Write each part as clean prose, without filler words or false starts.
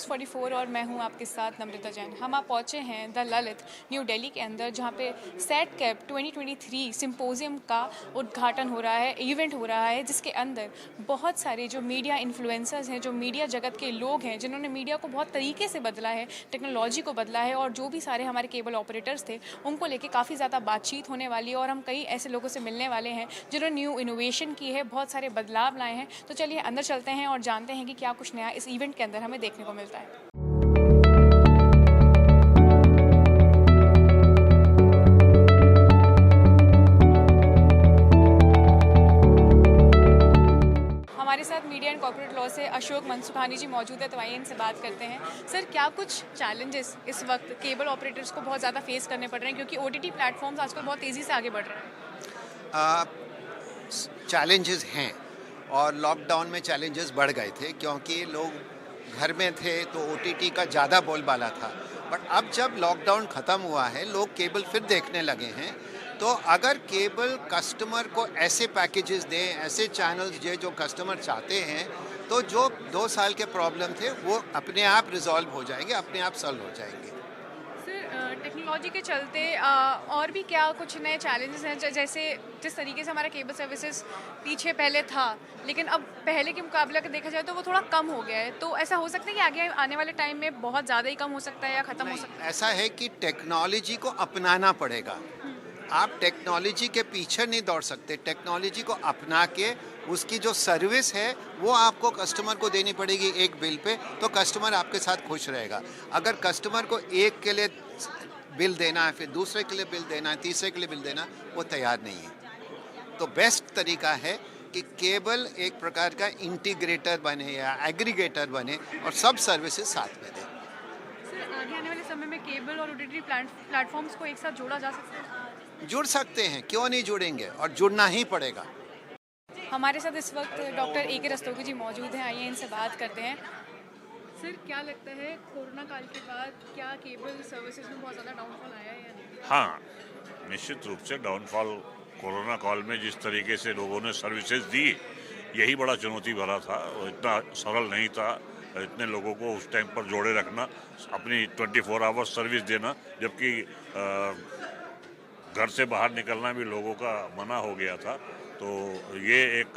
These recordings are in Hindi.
न्यूज़ 44 और मैं हूं आपके साथ नम्रता जैन। हम आप पहुंचे हैं द ललित न्यू दिल्ली के अंदर, जहां पे सेट कैप 2023 सिंपोजियम का उद्घाटन हो रहा है, इवेंट हो रहा है, जिसके अंदर बहुत सारे जो मीडिया इन्फ्लुएंसर्स हैं, जो मीडिया जगत के लोग हैं, जिन्होंने मीडिया को बहुत तरीके से बदला है, टेक्नोलॉजी को बदला है, और जो भी सारे हमारे केबल ऑपरेटर्स थे उनको लेके काफ़ी ज़्यादा बातचीत होने वाली है। और हम कई ऐसे लोगों से मिलने वाले हैं जिन्होंने न्यू इनोवेशन की है, बहुत सारे बदलाव लाए हैं। तो चलिए अंदर चलते हैं और जानते हैं कि क्या कुछ नया इस इवेंट के अंदर हमें देखने को मिलता है। हमारे साथ मीडिया एंड कॉर्पोरेट लॉ से अशोक मनसुखानी जी मौजूद है, तो आइए इनसे बात करते हैं। सर, क्या कुछ चैलेंजेस इस वक्त केबल ऑपरेटर्स को बहुत ज़्यादा फेस करने पड़ रहे हैं, क्योंकि ओटीटी प्लेटफॉर्म्स आजकल बहुत तेज़ी से आगे बढ़ रहे हैं? चैलेंजेस हैं, और लॉकडाउन में चैलेंजेस बढ़ गए थे क्योंकि लोग घर में थे तो ओटीटी का ज़्यादा बोलबाला था। बट अब जब लॉकडाउन ख़त्म हुआ है, लोग केबल फिर देखने लगे हैं। तो अगर केबल कस्टमर को ऐसे पैकेजेस दें, ऐसे चैनल्स दें जो कस्टमर चाहते हैं, तो जो 2 साल के प्रॉब्लम थे वो अपने आप रिजॉल्व हो जाएंगे, अपने आप सॉल्व हो जाएंगे। टेक्नोलॉजी के चलते और भी क्या कुछ नए चैलेंजेस हैं, जैसे जिस तरीके से हमारा केबल सर्विसेज पीछे पहले था, लेकिन अब पहले के मुकाबले अगर देखा जाए तो वो थोड़ा कम हो गया है। तो ऐसा हो सकता है कि आगे आने वाले टाइम में बहुत ज़्यादा ही कम हो सकता है या ख़त्म हो सकता है? ऐसा है कि टेक्नोलॉजी को अपनाना पड़ेगा। आप टेक्नोलॉजी के पीछे नहीं दौड़ सकते। टेक्नोलॉजी को अपना के उसकी जो सर्विस है वो आपको कस्टमर को देनी पड़ेगी एक बिल पे, तो कस्टमर आपके साथ खुश रहेगा। अगर कस्टमर को एक के लिए बिल देना है, फिर दूसरे के लिए बिल देना है, तीसरे के लिए बिल देना, वो तैयार नहीं है। तो बेस्ट तरीका है कि केबल एक प्रकार का इंटीग्रेटर बने या एग्रीगेटर बने और सब सर्विसेज साथ में दें। सर, आगे आने वाले समय में केबल और ओटीटी प्लेटफॉर्म्स को एक साथ जोड़ा जा सकता है? जुड़ सकते हैं, क्यों नहीं जुड़ेंगे, और जुड़ना ही पड़ेगा। हमारे साथ इस वक्त डॉक्टर ए के रस्तोगी जी मौजूद हैं, आइए इनसे बात करते हैं। सर, क्या लगता है कोरोना काल के बाद क्या केबल सर्विसेज में बहुत ज़्यादा डाउनफॉल आया है या नहीं? हाँ, निश्चित रूप से डाउनफॉल कोरोना काल में जिस तरीके से लोगों ने सर्विसेज दी, यही बड़ा चुनौती भरा था और इतना सरल नहीं था। इतने लोगों को उस टाइम पर जोड़े रखना, अपनी 24 आवर्स सर्विस देना, जबकि घर से बाहर निकलना भी लोगों का मना हो गया था। तो ये एक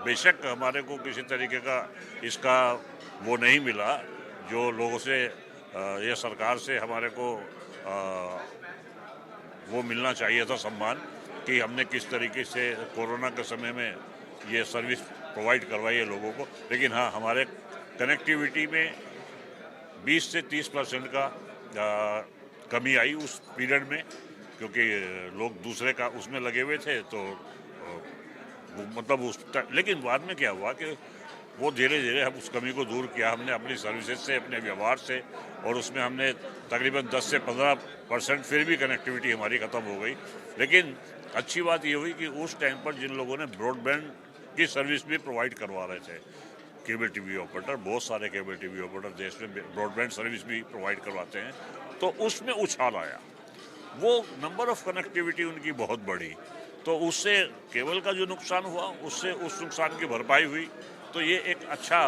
बेशक हमारे को किसी तरीके का इसका वो नहीं मिला जो लोगों से या सरकार से हमारे को वो मिलना चाहिए था सम्मान, कि हमने किस तरीके से कोरोना के समय में ये सर्विस प्रोवाइड करवाई है लोगों को। लेकिन हाँ, हमारे कनेक्टिविटी में 20 से 30% का कमी आई उस पीरियड में, क्योंकि लोग दूसरे का उसमें लगे हुए थे। तो मतलब लेकिन बाद में क्या हुआ कि वो धीरे धीरे हम उस कमी को दूर किया हमने अपनी सर्विसेज से, अपने व्यवहार से, और उसमें हमने तकरीबन 10 से 15% फिर भी कनेक्टिविटी हमारी ख़त्म हो गई। लेकिन अच्छी बात ये हुई कि उस टाइम पर जिन लोगों ने ब्रॉडबैंड की सर्विस भी प्रोवाइड करवा रहे थे, केबल टीवी ऑपरेटर, बहुत सारे केबल टीवी ऑपरेटर देश में ब्रॉडबैंड सर्विस भी प्रोवाइड करवाते हैं, तो उसमें उछाल आया, वो नंबर ऑफ कनेक्टिविटी उनकी बहुत बढ़ी। तो उससे केबल का जो नुकसान हुआ, उससे उस नुकसान की भरपाई हुई। तो ये एक अच्छा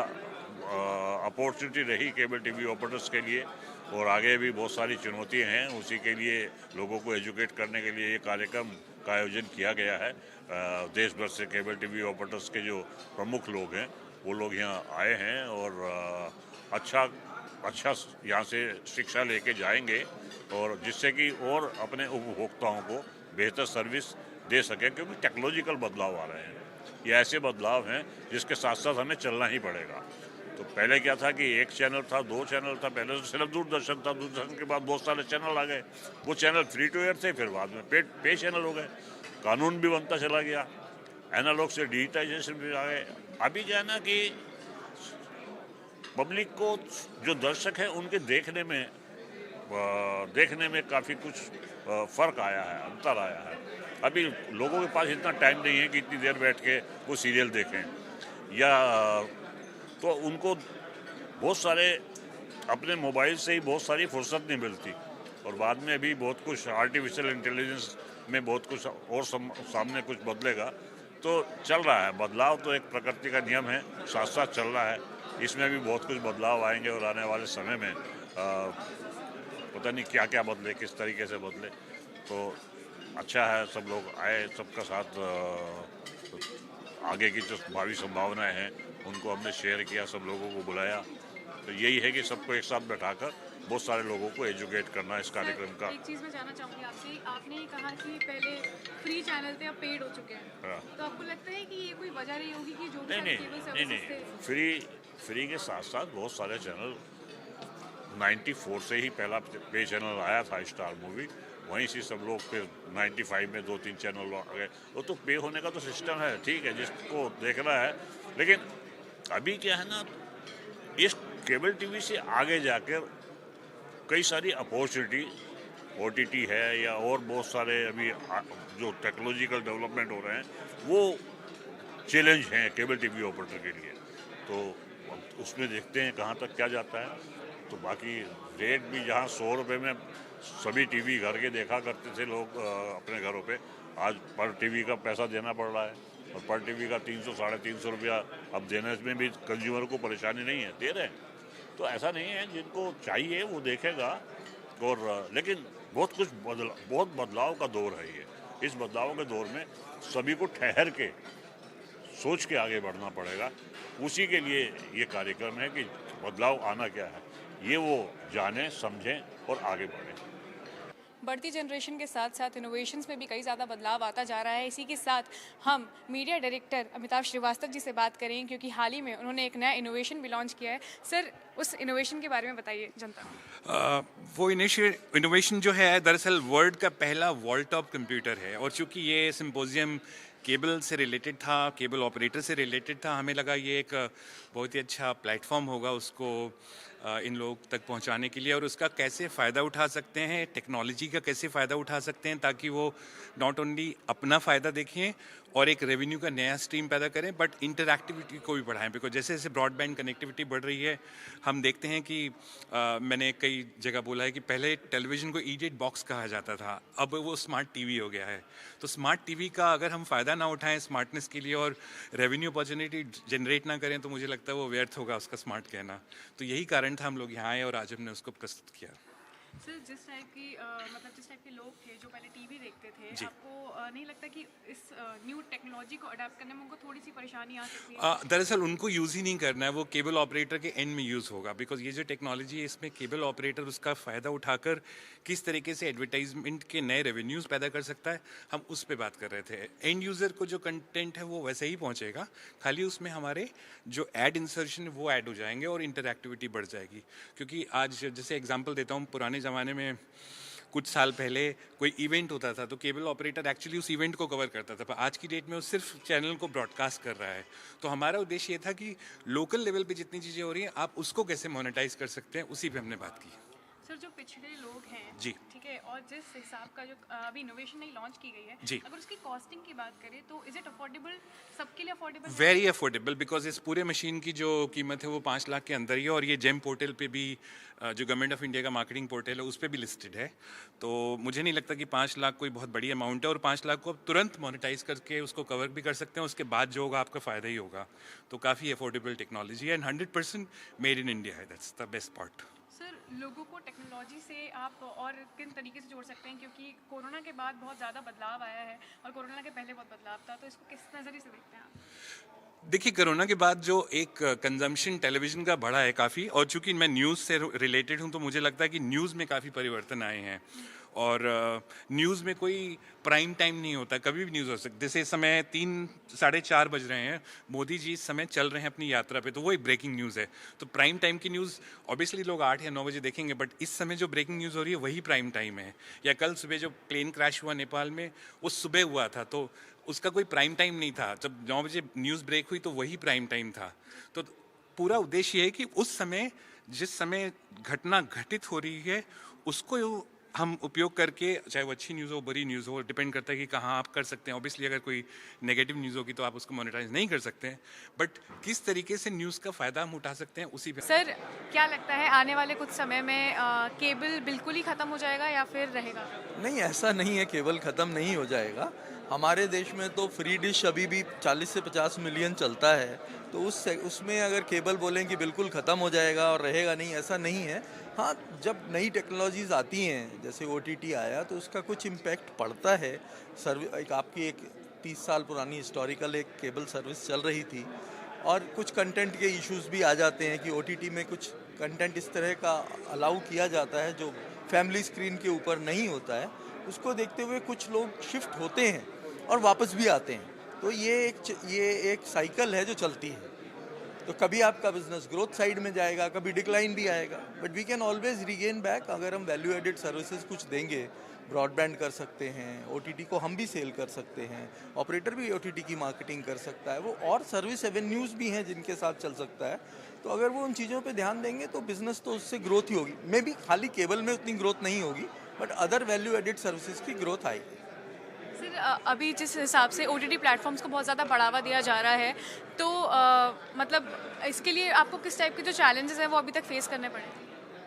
अपॉर्चुनिटी रही केबल टीवी ऑपरेटर्स के लिए। और आगे भी बहुत सारी चुनौतियां हैं, उसी के लिए लोगों को एजुकेट करने के लिए ये कार्यक्रम का आयोजन किया गया है। देश भर से केबल टीवी ऑपरेटर्स के जो प्रमुख लोग हैं वो लोग यहाँ आए हैं और अच्छा यहाँ से शिक्षा लेके जाएंगे, और जिससे कि और अपने उपभोक्ताओं को बेहतर सर्विस दे सकें, क्योंकि टेक्नोलॉजिकल बदलाव आ रहे हैं। ये ऐसे बदलाव हैं जिसके साथ साथ हमें चलना ही पड़ेगा। तो पहले क्या था कि एक चैनल था, 2 चैनल था, पहले तो सिर्फ दूरदर्शन था, दूरदर्शन के बाद बहुत सारे चैनल आ गए। वो चैनल फ्री टू एयर थे, फिर बाद में पे चैनल हो गए, कानून भी बनता चला गया, एनालॉग से डिजिटाइजेशन भी आ गए। अभी क्या है ना कि पब्लिक को, जो दर्शक है, उनके देखने में काफ़ी कुछ फ़र्क आया है, अंतर आया है। अभी लोगों के पास इतना टाइम नहीं है कि इतनी देर बैठ के वो सीरियल देखें, या तो उनको बहुत सारे अपने मोबाइल से ही बहुत सारी फुर्सत नहीं मिलती। और बाद में अभी बहुत कुछ आर्टिफिशियल इंटेलिजेंस में बहुत कुछ और सामने कुछ बदलेगा। तो चल रहा है बदलाव, तो एक प्रकृति का नियम है, साथ साथ चल रहा है। इसमें भी बहुत कुछ बदलाव आएंगे और आने वाले समय में पता नहीं क्या क्या बदले, किस तरीके से बदले। तो अच्छा है सब लोग आए, सबका साथ आगे की जो भावी संभावनाएं हैं उनको हमने शेयर किया, सब लोगों को बुलाया। तो यही है कि सबको एक साथ बैठाकर बहुत सारे लोगों को एजुकेट करना इस कार्यक्रम का। एक चीज़ मैं जानना चाहूँगी आपसे, आपने ये कहा कि पहले फ्री चैनल थे, अब पेड हो चुके हैं, हाँ। तो आपको लगता है कि ये कोई वजह रही होगी कि जो भी नहीं केबल नहीं सर्विसेज थे? फ्री के साथ साथ बहुत सारे चैनल 94 से ही पहला पे चैनल आया था स्टार मूवी, वहीं से सब लोग फिर 95 में 2-3 चैनल आ गए। वो तो पे होने का तो सिस्टम है, ठीक है, जिसको देखना है। लेकिन अभी क्या है ना, इस केबल टीवी से आगे जाकर कई सारी अपॉर्चुनिटी OTT है या और बहुत सारे अभी जो टेक्नोलॉजिकल डेवलपमेंट हो रहे हैं वो चैलेंज हैं केबल टीवी ऑपरेटर के लिए। तो उसमें देखते हैं कहाँ तक क्या जाता है। तो बाकी रेट भी जहाँ 100 रुपये में सभी टीवी घर के देखा करते थे लोग अपने घरों पे, आज पर टीवी का पैसा देना पड़ रहा है, और पर टीवी का 300-350 रुपया अब देने में भी कंज्यूमर को परेशानी नहीं है, दे रहे हैं। तो ऐसा नहीं है, जिनको चाहिए वो देखेगा। और लेकिन बहुत बदलाव का दौर है ये। इस बदलाव के दौर में सभी को ठहर के सोच के आगे बढ़ना पड़ेगा। उसी के लिए ये कार्यक्रम है कि बदलाव आना क्या है ये वो जानें, समझें और आगे बढ़ें। बढ़ती जनरेशन के साथ साथ इनोवेशंस में भी कई ज़्यादा बदलाव आता जा रहा है। इसी के साथ हम मीडिया डायरेक्टर अमिताभ श्रीवास्तव जी से बात करें, क्योंकि हाल ही में उन्होंने एक नया इनोवेशन भी लॉन्च किया है। सर, उस इनोवेशन के बारे में बताइए जनता को। वो इनोवेशन जो है दरअसल वर्ल्ड का पहला वॉल टॉप कंप्यूटर है, और चूंकि ये सिंपोजियम केबल से रिलेटेड था, केबल ऑपरेटर से रिलेटेड था, हमें लगा ये एक बहुत ही अच्छा प्लेटफॉर्म होगा उसको इन लोग तक पहुंचाने के लिए, और उसका कैसे फ़ायदा उठा सकते हैं, टेक्नोलॉजी का कैसे फ़ायदा उठा सकते हैं, ताकि वो नॉट ओनली अपना फ़ायदा देखें और एक रेवेन्यू का नया स्ट्रीम पैदा करें, बट इंटरैक्टिविटी को भी बढ़ाएं। बिकॉज जैसे जैसे ब्रॉडबैंड कनेक्टिविटी बढ़ रही है, हम देखते हैं कि मैंने कई जगह बोला है कि पहले टेलीविज़न को ईडियट बॉक्स कहा जाता था, अब वो स्मार्ट टीवी हो गया है। तो स्मार्ट टीवी का अगर हम फ़ायदा ना उठाएं स्मार्टनेस के लिए और रेवेन्यू अपॉर्चुनिटी जनरेट ना करें, तो मुझे लगता है वो व्यर्थ होगा उसका स्मार्ट कहना। तो यही कारण था हम लोग यहाँ आए और आज हमने उसको प्रस्तुत किया। सर, जिस टाइप के लोग थे जो पहले टीवी देखते थे, जी। आपको नहीं लगता कि इस न्यू टेक्नोलॉजी को अडाप्ट करने में उनको थोड़ी सी परेशानी आ सकती है? दरअसल उनको यूज़ ही नहीं करना है, वो केबल ऑपरेटर के एंड में यूज़ होगा। बिकॉज ये जो टेक्नोलॉजी है इसमें केबल ऑपरेटर उसका फ़ायदा उठाकर किस तरीके से एडवर्टाइजमेंट के नए रेवेन्यूज़ पैदा कर सकता है, हम उस पर बात कर रहे थे। एंड यूज़र को जो कंटेंट है वो वैसे ही पहुँचेगा, खाली उसमें हमारे जो एड इंसर्शन है वो ऐड हो जाएंगे और इंटरैक्टिविटी बढ़ जाएगी। क्योंकि आज जैसे एग्जांपल देता हूँ, पुराने ज़माने में कुछ साल पहले कोई इवेंट होता था तो केबल ऑपरेटर एक्चुअली उस इवेंट को कवर करता था, पर आज की डेट में वो सिर्फ चैनल को ब्रॉडकास्ट कर रहा है। तो हमारा उद्देश्य ये था कि लोकल लेवल पे जितनी चीज़ें हो रही हैं आप उसको कैसे मोनेटाइज कर सकते हैं, उसी पे हमने बात की। सर, जो पिछड़े लोग हैं, जी। ठीक है, और जिस हिसाब का जो अभी इनोवेशन नई लॉन्च की गई है, जी। अगर उसकी कॉस्टिंग की बात करें तो इज इट अफोर्डेबल, सबके लिए अफोर्डेबल? वेरी अफोर्डेबल, बिकॉज इस पूरे मशीन की जो कीमत है वो 5 लाख के अंदर ही है, और ये जेम पोर्टल पे भी जो गवर्नमेंट ऑफ इंडिया का मार्केटिंग पोर्टल है उस पर भी लिस्टेड है। तो मुझे नहीं लगता कि 5 लाख कोई बहुत बड़ी अमाउंट है, और 5 लाख को आप तुरंत मोनेटाइज करके उसको कवर भी कर सकते हैं, उसके बाद जो होगा आपका फ़ायदा ही होगा। तो काफ़ी अफोर्डेबल टेक्नोलॉजी है एंड 100% मेड इन इंडिया है, that's the best part. Sir, लोगों को टेक्नोलॉजी से आप और किन तरीके से जोड़ सकते हैं, क्योंकि कोरोना के बाद बहुत ज़्यादा बदलाव आया है और कोरोना के पहले बहुत बदलाव था, तो इसको किस नज़रिए से देखते हैं आप? देखिए, कोरोना के बाद जो एक कंजम्पशन टेलीविज़न का बढ़ा है काफ़ी, और चूंकि मैं न्यूज़ से रिलेटेड हूं तो मुझे लगता है कि न्यूज़ में काफ़ी परिवर्तन आए हैं। और न्यूज़ में कोई प्राइम टाइम नहीं होता, कभी भी न्यूज़ हो सकती। जैसे इस समय 3-4:30 बज रहे हैं, मोदी जी इस समय चल रहे हैं अपनी यात्रा पे, तो वो एक ब्रेकिंग न्यूज़ है। तो प्राइम टाइम की न्यूज़ ऑब्वियसली लोग 8 या 9 बजे देखेंगे, बट इस समय जो ब्रेकिंग न्यूज़ हो रही है वही प्राइम टाइम है। या कल सुबह जो प्लेन क्रैश हुआ नेपाल में, वो सुबह हुआ था, तो उसका कोई प्राइम टाइम नहीं था। जब 9 बजे न्यूज़ ब्रेक हुई तो वही प्राइम टाइम था। तो पूरा उद्देश्य ये है कि उस समय जिस समय घटना घटित हो रही है उसको हम उपयोग करके, चाहे वो अच्छी न्यूज़ हो बुरी न्यूज़ हो, डिपेंड करता है कि कहाँ आप कर सकते हैं। ऑब्वियसली अगर कोई नेगेटिव न्यूज़ होगी तो आप उसको मोनेटाइज नहीं कर सकते हैं, बट किस तरीके से न्यूज़ का फ़ायदा हम उठा सकते हैं उसी पे। सर क्या लगता है आने वाले कुछ समय में केबल बिल्कुल ही ख़त्म हो जाएगा या फिर रहेगा? नहीं, ऐसा नहीं है, केबल ख़त्म नहीं हो जाएगा। हमारे देश में तो फ्री डिश अभी भी 40 से 50 मिलियन चलता है, तो उसमें अगर केबल बोलें कि बिल्कुल ख़त्म हो जाएगा और रहेगा नहीं, ऐसा नहीं है। हाँ, जब नई टेक्नोलॉजीज़ आती हैं, जैसे OTT आया, तो उसका कुछ इम्पैक्ट पड़ता है। आपकी एक 30 साल पुरानी हिस्टोरिकल एक केबल सर्विस चल रही थी, और कुछ कंटेंट के इश्यूज भी आ जाते हैं कि OTT में कुछ कंटेंट इस तरह का अलाउ किया जाता है जो फैमिली स्क्रीन के ऊपर नहीं होता है। उसको देखते हुए कुछ लोग शिफ्ट होते हैं और वापस भी आते हैं। तो ये एक साइकिल है जो चलती है। तो कभी आपका बिजनेस ग्रोथ साइड में जाएगा, कभी डिक्लाइन भी आएगा, but we can always regain back अगर हम वैल्यू एडेड सर्विसेज कुछ देंगे। ब्रॉडबैंड कर सकते हैं, OTT को हम भी सेल कर सकते हैं, ऑपरेटर भी OTT की मार्केटिंग कर सकता है, वो और सर्विस एवेन्यूज़ भी हैं जिनके साथ चल सकता है। तो अगर वो उन चीज़ों पे ध्यान देंगे तो बिजनेस तो उससे ग्रोथ ही होगी। मे बी खाली केबल में उतनी ग्रोथ नहीं होगी, but other value added services की ग्रोथ आएगी। सर अभी जिस हिसाब से OTT प्लेटफॉर्म्स को बहुत ज़्यादा बढ़ावा दिया जा रहा है, तो मतलब इसके लिए आपको किस टाइप के जो चैलेंजेस हैं वो अभी तक फेस करने पड़े?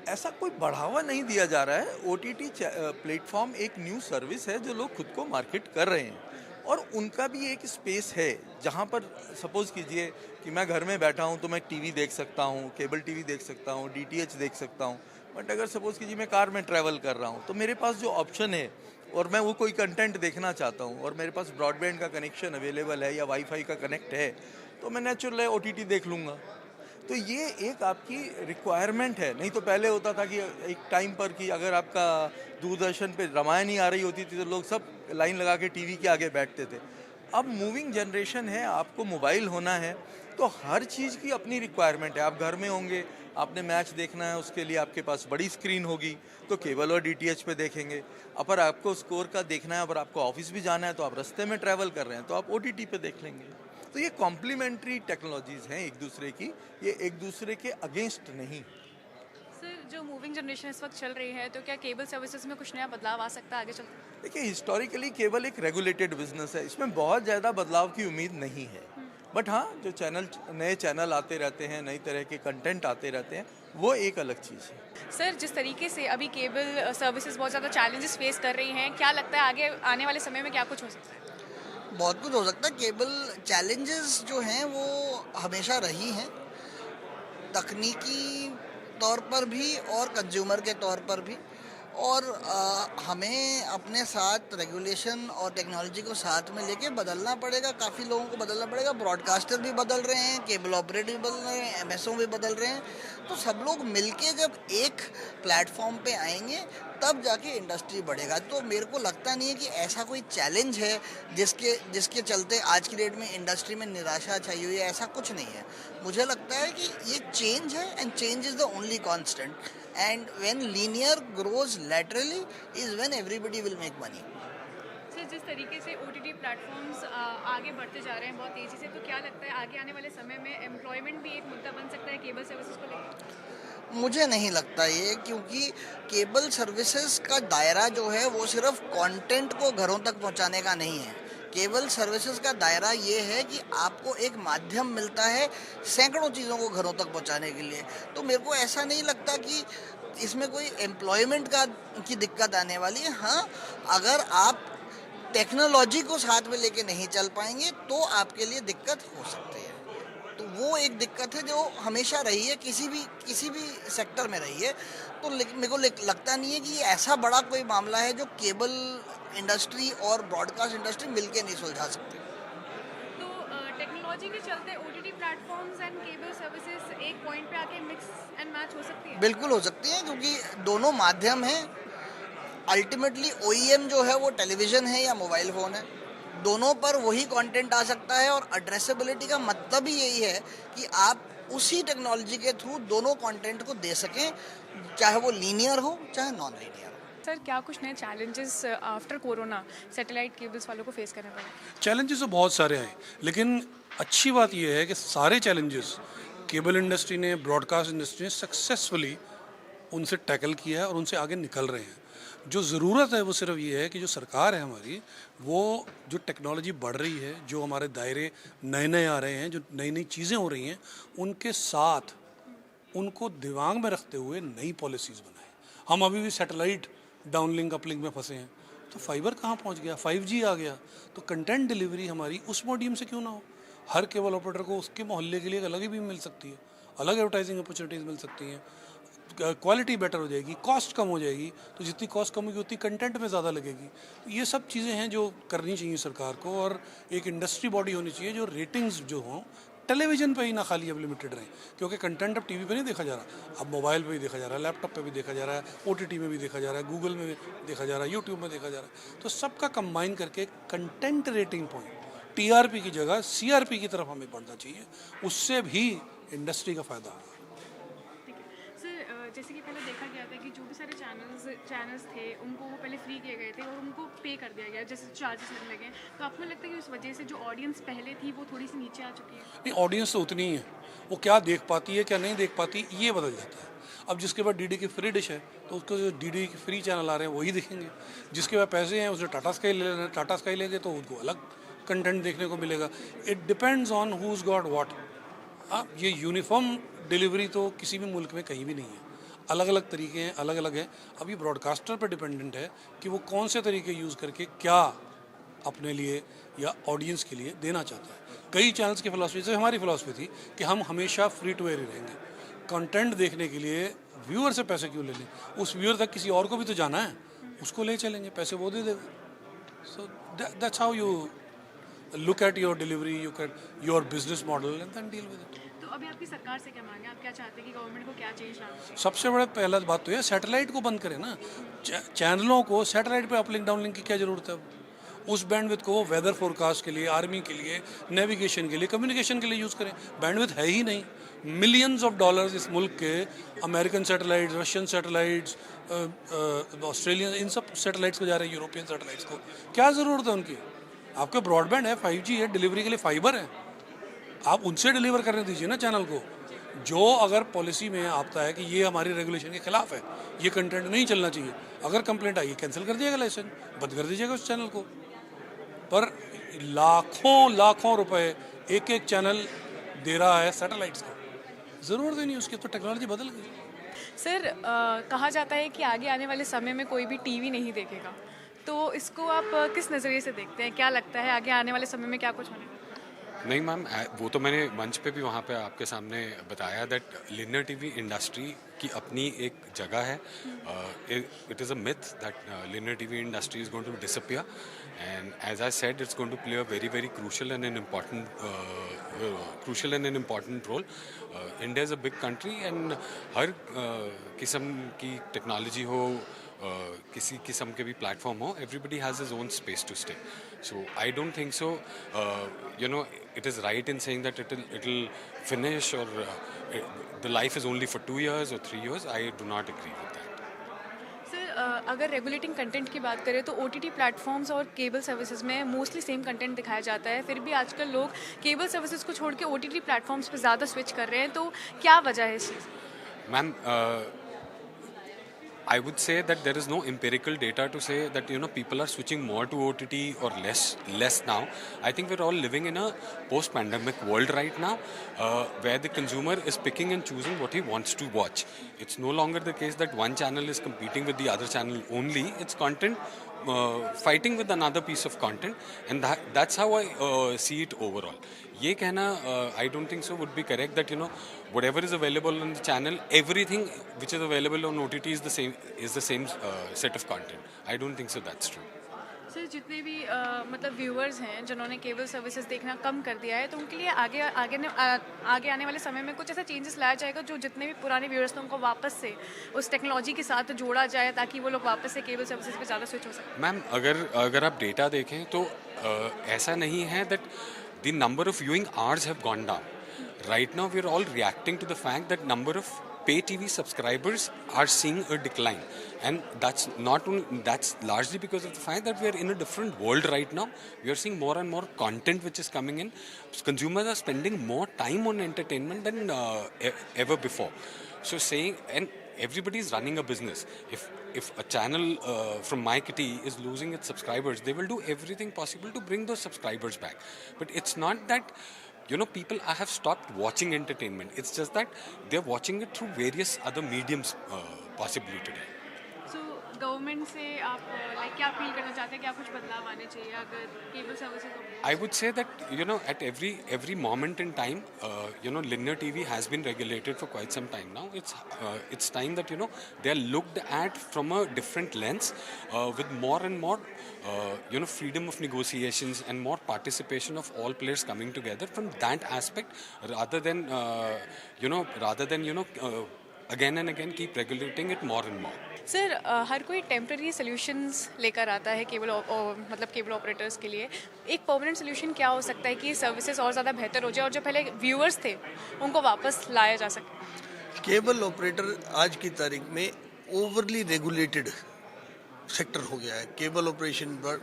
ऐसा कोई बढ़ावा नहीं दिया जा रहा है। OTT प्लेटफॉर्म एक न्यू सर्विस है जो लोग खुद को मार्केट कर रहे हैं, और उनका भी एक स्पेस है जहाँ पर सपोज कीजिए कि मैं घर में बैठा हूँ तो मैं टीवी देख सकता हूँ, केबल टीवी देख सकता हूँ, DTH देख सकता हूँ। बट अगर सपोज कीजिए मैं कार में ट्रैवल कर रहा हूँ तो मेरे पास जो ऑप्शन है और मैं वो कोई कंटेंट देखना चाहता हूँ और मेरे पास ब्रॉडबैंड का कनेक्शन अवेलेबल है या वाईफाई का कनेक्ट है, तो मैं नेचुरल है OTT देख लूँगा। तो ये एक आपकी रिक्वायरमेंट है। नहीं तो पहले होता था कि एक टाइम पर कि अगर आपका दूरदर्शन पे रामायण ही आ रही होती थी तो लोग सब लाइन लगा के टीवी के आगे बैठते थे। अब मूविंग जनरेशन है, आपको मोबाइल होना है, तो हर चीज़ की अपनी रिक्वायरमेंट है। आप घर में होंगे, आपने मैच देखना है, उसके लिए आपके पास बड़ी स्क्रीन होगी तो केबल और DTH पे देखेंगे। अगर आपको स्कोर का देखना है, अगर आपको ऑफिस भी जाना है, तो आप रास्ते में ट्रैवल कर रहे हैं तो आप OTT पे देख लेंगे। तो ये कॉम्प्लीमेंट्री टेक्नोलॉजीज़ हैं एक दूसरे की, ये एक दूसरे के अगेंस्ट नहीं। सर जो मूविंग जनरेशन इस वक्त चल रही है, तो क्या केबल सर्विसेज में कुछ नया बदलाव आ सकता है आगे चलकर? देखिए, हिस्टोरिकली केबल एक रेगुलेटेड बिजनेस है, इसमें बहुत ज़्यादा बदलाव की उम्मीद नहीं है। बट हाँ, जो नए चैनल आते रहते हैं, नई तरह के कंटेंट आते रहते हैं, वो एक अलग चीज़ है। सर जिस तरीके से अभी केबल सर्विसेज बहुत ज़्यादा चैलेंजेस फेस कर रही हैं, क्या लगता है आगे आने वाले समय में क्या कुछ हो सकता है? बहुत कुछ हो सकता है। केबल चैलेंजेस जो हैं वो हमेशा रही हैं, तकनीकी तौर पर भी और कंज्यूमर के तौर पर भी। और हमें अपने साथ रेगुलेशन और टेक्नोलॉजी को साथ में लेके बदलना पड़ेगा। काफ़ी लोगों को बदलना पड़ेगा। ब्रॉडकास्टर भी बदल रहे हैं, केबल ऑपरेटर भी बदल रहे हैं, MSO भी बदल रहे हैं। तो सब लोग मिलके जब एक प्लेटफॉर्म पे आएंगे तब जाके इंडस्ट्री बढ़ेगा। तो मेरे को लगता नहीं है कि ऐसा कोई चैलेंज है जिसके चलते आज की डेट में इंडस्ट्री में निराशा चाहिए हुई है। ऐसा कुछ नहीं है। मुझे लगता है कि ये चेंज है, and change is the only constant. And when linear grows laterally is when everybody will make money. Sir जिस तरीके से OTT प्लेटफॉर्म्स आगे बढ़ते जा रहे हैं बहुत तेज़ी से, तो क्या लगता है आगे आने वाले समय में एम्प्लॉयमेंट भी एक मुद्दा बन सकता है केबल सर्विसेज को लेकर? मुझे नहीं लगता ये, क्योंकि केबल सर्विसेज का दायरा जो है वो सिर्फ कंटेंट को घरों तक पहुंचाने का नहीं है। केबल सर्विसेज का दायरा ये है कि आपको एक माध्यम मिलता है सैकड़ों चीज़ों को घरों तक पहुंचाने के लिए। तो मेरे को ऐसा नहीं लगता कि इसमें कोई एम्प्लॉयमेंट की दिक्कत आने वाली है। हाँ, अगर आप टेक्नोलॉजी को साथ में लेके नहीं चल पाएंगे तो आपके लिए दिक्कत हो सकती है। तो वो एक दिक्कत है जो हमेशा रही है, किसी भी सेक्टर में रही है। तो मेरे को लगता नहीं है कि ऐसा बड़ा कोई मामला है जो केबल इंडस्ट्री और ब्रॉडकास्ट इंडस्ट्री मिलके नहीं सुलझा सकती। तो टेक्नोलॉजी के चलते OTT platforms and cable services एक पॉइंट पे आके मिक्स एंड मैच हो सकती है? बिल्कुल हो सकती है, क्योंकि दोनों माध्यम हैं। अल्टीमेटली OEM जो है वो टेलीविज़न है या मोबाइल फ़ोन है, दोनों पर वही कंटेंट आ सकता है। और एड्रेसेबिलिटी का मतलब ही यही है कि आप उसी टेक्नोलॉजी के थ्रू दोनों कंटेंट को दे सकें, चाहे वो लीनियर हो चाहे नॉन लीनियर हो। सर क्या कुछ नए challenges after corona satellite cables वालों को फेस करने पड़े? चैलेंजेस तो बहुत सारे हैं, लेकिन अच्छी बात यह है कि सारे चैलेंजेस केबल इंडस्ट्री ने, ब्रॉडकास्ट इंडस्ट्री ने सक्सेसफुली उनसे टैकल किया है और उनसे आगे निकल रहे हैं। जो ज़रूरत है वो सिर्फ ये है कि जो सरकार है हमारी, वो जो टेक्नोलॉजी बढ़ रही है, जो हमारे दायरे नए नए आ रहे हैं, जो नई नई चीज़ें हो रही हैं, उनके साथ उनको दिमाग में रखते हुए नई पॉलिसीज़ बनाएं। हम अभी भी सैटेलाइट डाउनलिंक अपलिंक में फंसे हैं, तो फाइबर कहाँ पहुँच गया, 5G आ गया, तो कंटेंट डिलीवरी हमारी उस मोडियम से क्यों ना हो। हर केबल ऑपरेटर को उसके मोहल्ले के लिए एक अलग ही भी मिल सकती है, अलग एडवर्टाइजिंग अपॉर्चुनिटीज़ मिल सकती हैं, क्वालिटी बेटर हो जाएगी, कॉस्ट कम हो जाएगी, तो जितनी कॉस्ट कम होगी उतनी कंटेंट में ज़्यादा लगेगी। ये सब चीज़ें हैं जो करनी चाहिए सरकार को, और एक इंडस्ट्री बॉडी होनी चाहिए जो रेटिंग्स जो हों टेलीविज़न पे ही ना खाली अब लिमिटेड रहें, क्योंकि कंटेंट अब टीवी पे नहीं देखा जा रहा, अब मोबाइल पे भी देखा जा रहा है, लैपटॉप पे भी देखा जा रहा है, OTT में भी देखा जा रहा है, गूगल में भी देखा जा रहा है, यूट्यूब में देखा जा रहा है। तो सबका कंबाइन करके कंटेंट रेटिंग पॉइंट TRP की जगह CRP की तरफ हमें बढ़ना चाहिए, उससे भी इंडस्ट्री का फ़ायदा होगा। सर जैसे कि पहले देखा गया था कि जो भी सारे चैनल्स थे उनको वो पहले फ्री किए गए थे और उनको पे कर दिया गया, जैसे चार्जेस लगने लगे, तो आपको लगता है कि उस वजह से जो ऑडियंस पहले थी वो थोड़ी सी नीचे आ चुकी है? नहीं, ऑडियंस तो उतनी ही है, वो क्या देख पाती है क्या नहीं देख पाती ये बदल जाता है। अब जिसके पास DD की फ्री डिश है तो उसको जो DD के फ्री चैनल आ रहे हैं वही दिखेंगे, जिसके पास पैसे हैं उसने टाटा स्काई ले लेना, टाटा स्काई लेंगे तो उनको अलग कंटेंट देखने को मिलेगा। It depends on who's got what. अब ये यूनिफॉर्म डिलीवरी तो किसी भी मुल्क में कहीं भी नहीं है, अलग अलग तरीके हैं, अलग अलग हैं। अब ये ब्रॉडकास्टर पर डिपेंडेंट है कि वो कौन से तरीके यूज़ करके क्या अपने लिए या ऑडियंस के लिए देना चाहता है। कई चैनल्स की फ़िलासफ़ी, जैसे हमारी फ़िलासफ़ी थी कि हम हमेशा फ्री टू एयर ही रहेंगे, कंटेंट देखने के लिए व्यूअर से पैसे क्यों ले लें, उस व्यूअर तक किसी और को भी तो जाना है, उसको ले चलेंगे, पैसे वो दे देगा। So that's how you look at your delivery, you get your business model and then deal with it. तो अभी आपकी सरकार से क्या मांग है, आप क्या चाहते हैं कि गवर्नमेंट को क्या चेंज लाना चाहिए? सबसे बड़ा पहला बात तो ये सैटेलाइट को बंद करें ना, चैनलों को सैटेलाइट पे अपलिंक डाउनलिंक की क्या ज़रूरत है। उस बैंडविड्थ को वो वेदर फोरकास्ट के लिए, आर्मी के लिए, नेविगेशन के लिए, कम्युनिकेशन के लिए यूज़ करें। बैंडविड्थ है ही नहीं। मिलियंस ऑफ डॉलर्स इस मुल्क के American satellites, Russian satellites, Australian, इन सब सैटेलाइट्स को जा रहे हैं, यूरोपियन सैटेलाइट्स को क्या ज़रूरत है उनकी। आपके ब्रॉडबैंड है, 5G है, डिलीवरी के लिए फाइबर है, आप उनसे डिलीवर करने दीजिए ना चैनल को। जो अगर पॉलिसी में आता है कि ये हमारी रेगुलेशन के खिलाफ है, ये कंटेंट नहीं चलना चाहिए, अगर कंप्लेंट आई कैंसिल कर दिएगा, लाइसेंस बंद कर दीजिएगा उस चैनल को। पर लाखों रुपए एक एक चैनल दे रहा है सैटेलाइट्स का, ज़रूरत ही नहीं उसकी, तो टेक्नोलॉजी बदल गई। सर कहा जाता है कि आगे आने वाले समय में कोई भी टीवी नहीं देखेगा, तो इसको आप किस नज़रिए से देखते हैं? क्या लगता है आगे आने वाले समय में क्या कुछ होने? नहीं मैम, वो तो मैंने मंच पे भी वहाँ पे आपके सामने बताया दैट लिनियर टीवी इंडस्ट्री की अपनी एक जगह है. It is a myth that linear TV industry is going to disappear, and as I said it's going to play a very very crucial and an important role. India is a big country and हर किस्म की टेक्नोलॉजी हो, किसी किस्म के भी प्लेटफॉर्म हो, everybody has his own space to stay. So I don't think so. It is right in saying that it'll finish or the life is only for 2 years or 3 years. I do not agree with that. Sir अगर रेगुलेटिंग कंटेंट की बात करें तो OTT प्लेटफॉर्म्स और केबल सर्विसेज में मोस्टली सेम कंटेंट दिखाया जाता है, फिर भी आजकल लोग केबल सर्विसेज को छोड़ के OTT प्लेटफॉर्म्स पे ज़्यादा स्विच कर रहे हैं, तो क्या वजह है इस चीज़? Ma'am, I would say that there is no empirical data to say that people are switching more to OTT or less now. I think we're all living in a post-pandemic world right now, where the consumer is picking and choosing what he wants to watch. It's no longer the case that one channel is competing with the other channel only. It's content fighting with another piece of content, and that's how I see it overall. ये कहना I don't think so would be correct that whatever is available on the channel, everything which is available on OTT is the same set of content. I don't think so that's true. Sir जितने भी मतलब व्यूअर्स हैं जिन्होंने केबल सर्विसेज देखना कम कर दिया है, तो उनके लिए आगे आने वाले समय में कुछ ऐसा चेंजेस लाया जाएगा जो जितने भी पुराने व्यूअर्स थे उनको वापस से उस टेक्नोलॉजी के साथ जोड़ा जाए ताकि वो लोग वापस से केबल सर्विसेज पे ज़्यादा स्विच हो सके? मैम, अगर आप डेटा देखें तो ऐसा नहीं है that the number of viewing hours have gone down. Right now we are all reacting to the fact that number of pay TV subscribers are seeing a decline, and that's largely because of the fact that we are in a different world right now. We are seeing more and more content which is coming in. Consumers are spending more time on entertainment than ever before. So saying, and everybody is running a business. If a channel from My Kitty is losing its subscribers, they will do everything possible to bring those subscribers back. But it's not that, you know, people have stopped watching entertainment. It's just that they're watching it through various other mediums possibly today. So government से आप लाइक क्या अपील करना चाहते हैं, क्या कुछ बदलाव आने चाहिए अगर cable services? I would say that, you know, at every moment in time, you know, linear TV has been regulated for quite some time now. It's time that, you know, they are looked at from a different lens, with more and more, you know, freedom of negotiations and more participation of all players coming together from that aspect, rather than you know, again and again keep regulating it more and more. Sir हर कोई टेम्प्रेरी सोल्यूशंस लेकर आता है मतलब केबल ऑपरेटर्स के लिए। एक परमानेंट सोल्यूशन क्या हो सकता है कि सर्विसेज और ज़्यादा बेहतर हो जाए और जो पहले व्यूअर्स थे उनको वापस लाया जा सके? केबल ऑपरेटर आज की तारीख में ओवरली रेगुलेटेड सेक्टर हो गया है। केबल ऑपरेशन पर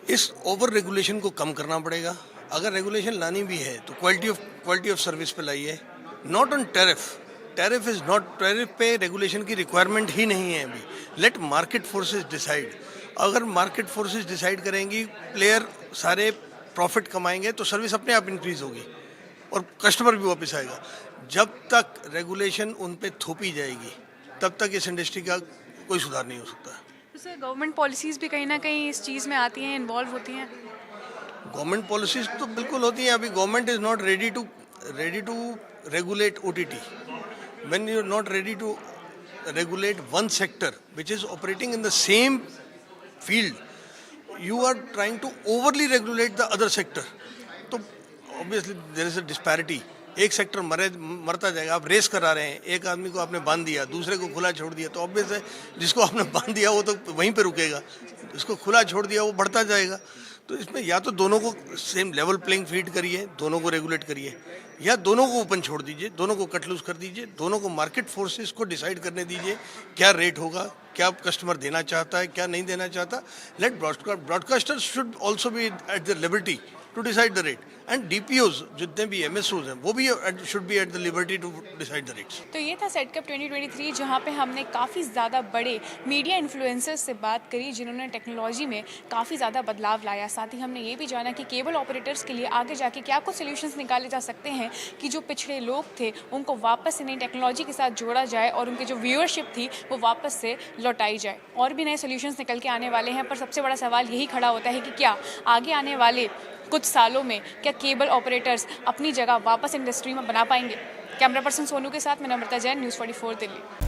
इस ओवर रेगुलेशन को कम करना पड़ेगा। अगर रेगुलेशन लानी भी है तो क्वालिटी ऑफ सर्विस पे लाइए, not on tariff. Tariff is not, tariff पे रेगुलेशन की रिक्वायरमेंट ही नहीं है अभी। Let market forces decide. अगर मार्केट फोर्सेस डिसाइड करेंगी, प्लेयर सारे प्रॉफिट कमाएंगे तो सर्विस अपने आप इंक्रीज होगी और कस्टमर भी वापस आएगा। जब तक रेगुलेशन उन पे थोपी जाएगी तब तक इस इंडस्ट्री का कोई सुधार नहीं हो सकता। तो सर गवर्नमेंट पॉलिसीज़ भी कहीं ना कहीं इस चीज़ में आती हैं, इन्वॉल्व होती हैं? गवर्नमेंट पॉलिसीज तो बिल्कुल होती हैं। अभी government is not ready to regulate OTT। When you are not ready to regulate one sector which is operating in the same field, you are trying to overly regulate the other sector. तो obviously there is a disparity. एक सेक्टर मरता जाएगा। आप रेस करा रहे हैं, एक आदमी को आपने बांध दिया, दूसरे को खुला छोड़ दिया, तो ऑब्वियस है जिसको आपने बांध दिया वो तो वहीं पे रुकेगा, जिसको खुला छोड़ दिया वो बढ़ता जाएगा। तो इसमें या तो दोनों को सेम लेवल प्लेइंग फील्ड करिए, दोनों को रेगुलेट करिए, या दोनों को ओपन छोड़ दीजिए, दोनों को कट लूज कर दीजिए, दोनों को मार्केट फोर्सेस को डिसाइड करने दीजिए क्या रेट होगा, क्या कस्टमर देना चाहता है, क्या नहीं देना चाहता। Let broadcasters should also be at the liberty to decide the rate, and DPOs जितने भी MSOs हैं वो भी should be at the liberty to decide the rates. तो ये था सेटकप 2023 जहाँ पे हमने काफ़ी ज़्यादा बड़े मीडिया इन्फ्लुएंसर्स से बात करी जिन्होंने टेक्नोलॉजी में काफ़ी ज़्यादा बदलाव लाया। साथ ही हमने ये भी जाना कि केबल ऑपरेटर्स के लिए आगे जाके क्या कुछ सोल्यूशंस निकाले जा सकते हैं कि जो पिछड़े लोग थे उनको वापस से नई टेक्नोलॉजी के साथ जोड़ा जाए और उनकी जो व्यूअरशिप थी वो वापस से लौटाई जाए। और भी नए सोल्यूशंस निकल के आने वाले हैं, पर सबसे बड़ा सवाल यही खड़ा होता है कि क्या आगे आने वाले कुछ सालों में क्या केबल ऑपरेटर्स अपनी जगह वापस इंडस्ट्री में बना पाएंगे? कैमरा पर्सन सोनू के साथ मैं नम्रता जैन, न्यूज़ 44 दिल्ली।